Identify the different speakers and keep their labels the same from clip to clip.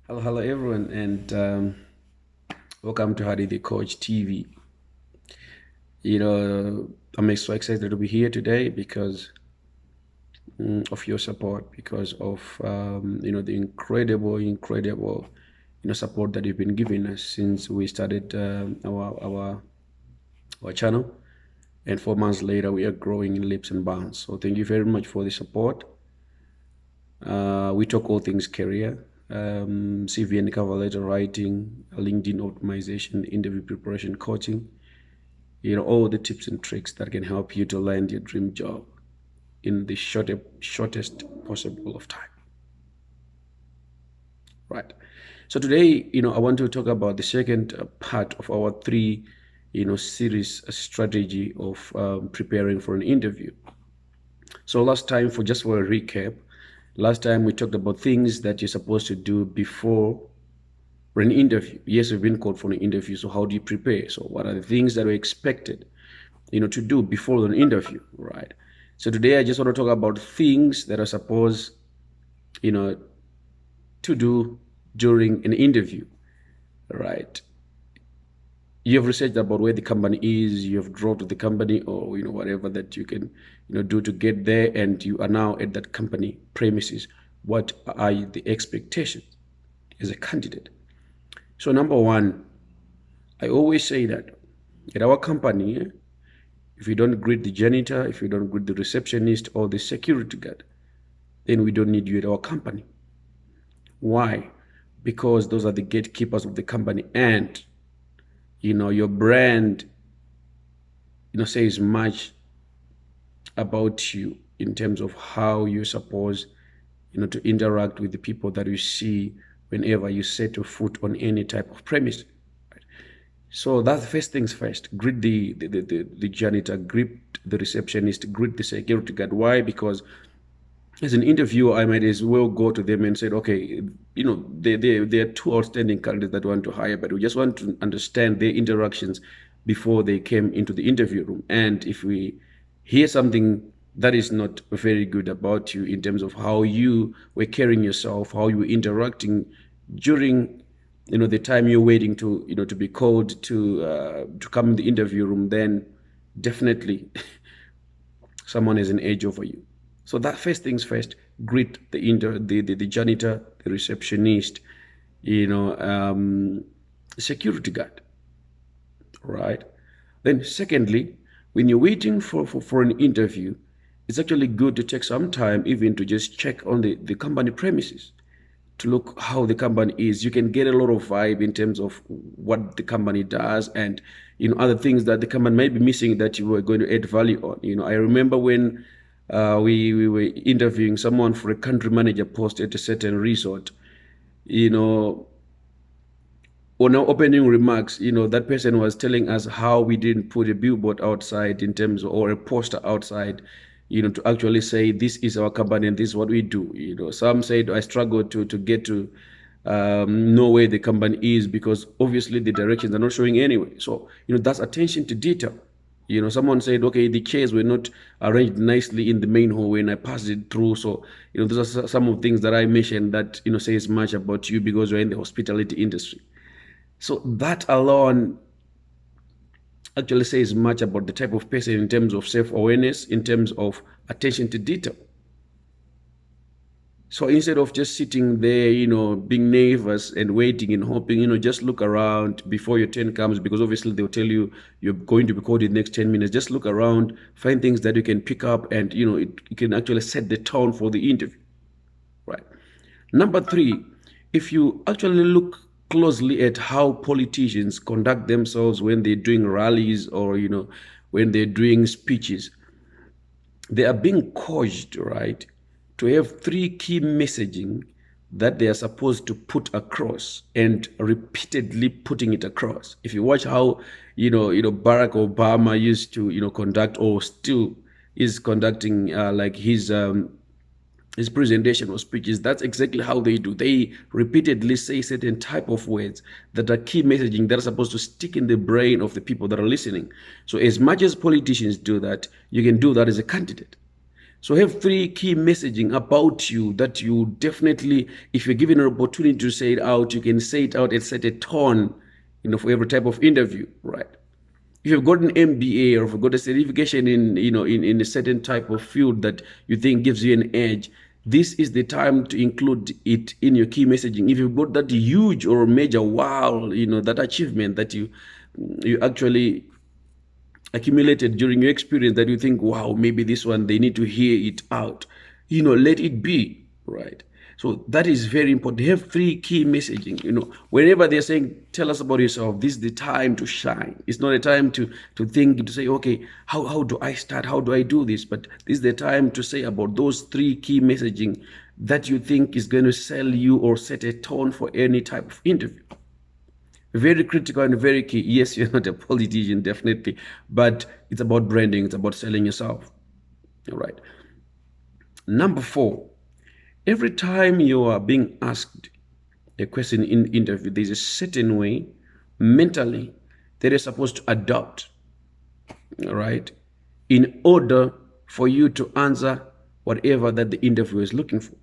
Speaker 1: Hello, everyone, and welcome to Hardy the Coach TV. I'm so excited to be here today because of your support, because of the incredible support that you've been giving us since we started our channel, and 4 months later we are growing in leaps and bounds. So thank you very much for the support. We talk all things career, CV and cover letter writing, LinkedIn optimization, interview preparation, coaching, all the tips and tricks that can help you to land your dream job in the shortest possible of time. Right. So today, I want to talk about the second part of our three, series strategy of preparing for an interview. So last time, for a recap, last time we talked about things that you're supposed to do before an interview. Yes, we've been called for an interview. So how do you prepare? So what are the things that are expected, to do before an interview, right? So today I just want to talk about things that are supposed, to do during an interview, right? You have researched about where the company is, you have drove to the company, or whatever that you can do to get there, and you are now at that company premises. What are the expectations as a candidate? So number one, I always say that at our company, if you don't greet the janitor, if you don't greet the receptionist or the security guard, then we don't need you at our company. Why? Because those are the gatekeepers of the company, and your brand says much about you in terms of how you're supposed to interact with the people that you see whenever you set your foot on any type of premise. So that's first things first. Greet the janitor, greet the receptionist, greet the security guard. Why? Because as an interviewer, I might as well go to them and say, okay, there are two outstanding candidates that we want to hire, but we just want to understand their interactions before they came into the interview room. And if we hear something that is not very good about you in terms of how you were carrying yourself, how you were interacting during the time you're waiting to to be called to come in the interview room, then definitely someone is an edge over you. So that first things first, greet the janitor, the receptionist, security guard, right? Then secondly, when you're waiting for an interview, it's actually good to take some time even to just check on the company premises, to look how the company is. You can get a lot of vibe in terms of what the company does, and other things that the company might be missing that you were going to add value on. I remember when we were interviewing someone for a country manager post at a certain resort. On our opening remarks, that person was telling us how we didn't put a billboard outside in terms of, or a poster outside, to actually say this is our company and this is what we do. Some said I struggled to get to know where the company is because obviously the directions are not showing anyway. So that's attention to detail. Someone said, okay, the chairs were not arranged nicely in the main hallway and I passed it through. So those are some of the things that I mentioned that says much about you because you're in the hospitality industry. So that alone actually says much about the type of person in terms of self-awareness, in terms of attention to detail. So instead of just sitting there, being nervous and waiting and hoping, just look around before your turn comes, because obviously they'll tell you you're going to be called in the next 10 minutes. Just look around, find things that you can pick up, and, it can actually set the tone for the interview, right? Number three, if you actually look closely at how politicians conduct themselves when they're doing rallies or, when they're doing speeches, they are being coached, right, to have three key messaging that they are supposed to put across and repeatedly putting it across. If you watch how, Barack Obama used to, conduct, or still is conducting like his presentation or speeches, that's exactly how they do. They repeatedly say certain type of words that are key messaging that are supposed to stick in the brain of the people that are listening. So as much as politicians do that, you can do that as a candidate. So have three key messaging about you that you definitely, if you're given an opportunity to say it out, you can say it out and set a tone, for every type of interview, right? If you've got an MBA or if you've got a certification in a certain type of field that you think gives you an edge, this is the time to include it in your key messaging. If you've got that huge or major wow, that achievement that you actually accumulated during your experience that you think, wow, maybe this one, they need to hear it out, let it be, right? So that is very important. Have three key messaging, whenever they're saying, tell us about yourself, this is the time to shine. It's not a time to think, to say, okay, how do I start? How do I do this? But this is the time to say about those three key messaging that you think is going to sell you or set a tone for any type of interview. Very critical and very key. Yes, you're not a politician, definitely, but it's about branding. It's about selling yourself. All right. Number 4, every time you are being asked a question in interview, there's a certain way mentally that you're supposed to adopt, all right, in order for you to answer whatever that the interviewer is looking for.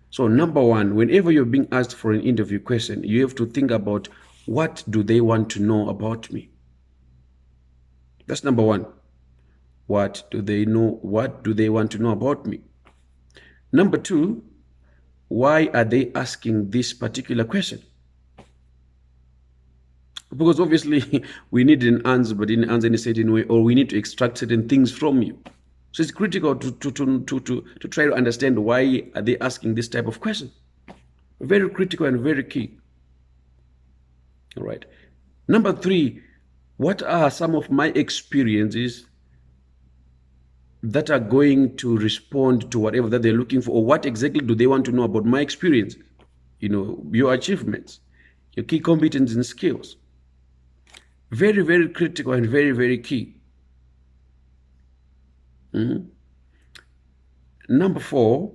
Speaker 1: So number 1, whenever you're being asked for an interview question, you have to think about, what do they want to know about me? That's number 1. What do they know? What do they want to know about me? Number 2, why are they asking this particular question? Because obviously we need an answer, but in an answer in a certain way, or we need to extract certain things from you. So it's critical to try to understand, why are they asking this type of question? Very critical and very key. All right. Number 3, what are some of my experiences that are going to respond to whatever that they're looking for, or what exactly do they want to know about my experiences? Your achievements, your key competencies and skills. Very, very critical and very, very key. Number 4,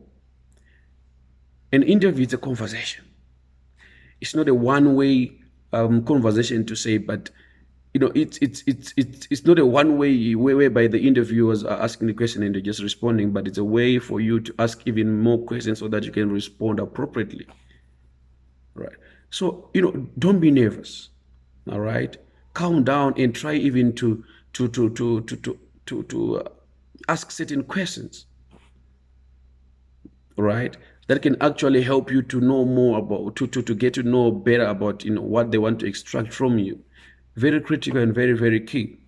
Speaker 1: an interview is a conversation. It's not a one-way conversation to say, but it's not a one-way whereby the interviewers are asking the question and they're just responding, but it's a way for you to ask even more questions so that you can respond appropriately, right? So don't be nervous, all right? Calm down and try even to ask certain questions, right? That can actually help you to know more about, to get to know better about what they want to extract from you. Very critical and very, very key.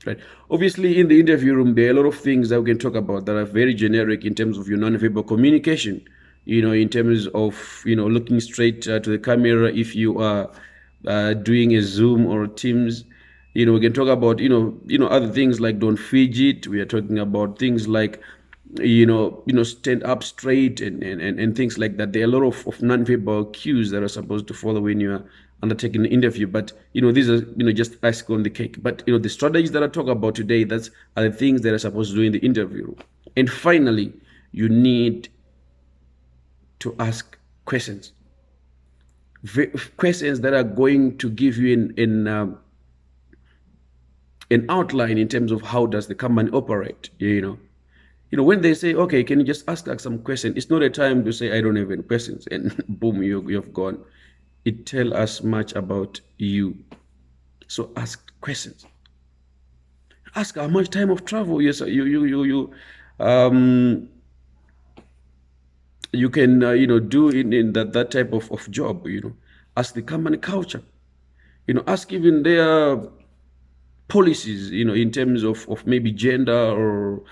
Speaker 1: Right. Obviously, in the interview room, there are a lot of things that we can talk about that are very generic in terms of your non-verbal communication. In terms of looking straight to the camera. If you are doing a Zoom or Teams, we can talk about other things like don't fidget. We are talking about things like stand up straight and things like that. There are a lot of non-verbal cues that are supposed to follow when you are undertaking an interview, but these are just icing on the cake. But the strategies that I talk about today, are the things that are supposed to do in the interview. And finally, you need to ask questions, questions that are going to give you an outline in terms of how does the company operate. When they say, okay, can you just ask some questions? It's not a time to say, I don't have any questions, and boom, you've gone. It tells us much about you. So ask questions. Ask how much time of travel you can do in that type of job. Ask the company culture. Ask even their policies. In terms of maybe gender or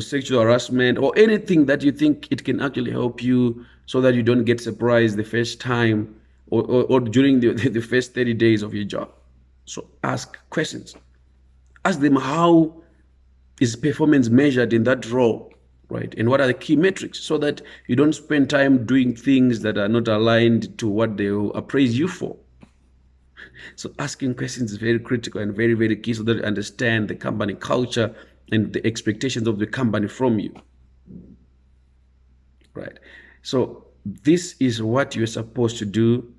Speaker 1: sexual harassment or anything that you think it can actually help you, so that you don't get surprised the first time or during the first 30 days of your job. So ask questions. Ask them, how is performance measured in that role, right? And what are the key metrics, so that you don't spend time doing things that are not aligned to what they will appraise you for. So asking questions is very critical and very, very key, so that you understand the company culture and the expectations of the company from you, right? So this is what you're supposed to do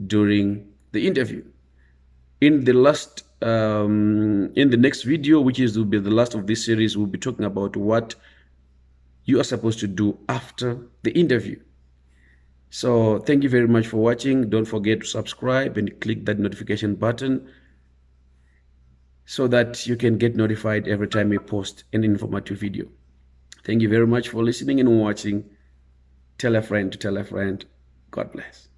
Speaker 1: during the interview. In the last in the next video, which will be the last of this series, we'll be talking about what you are supposed to do after the interview. So thank you very much for watching. Don't forget to subscribe and click that notification button so that you can get notified every time we post an informative video. Thank you very much for listening and watching. Tell a friend to tell a friend. God bless.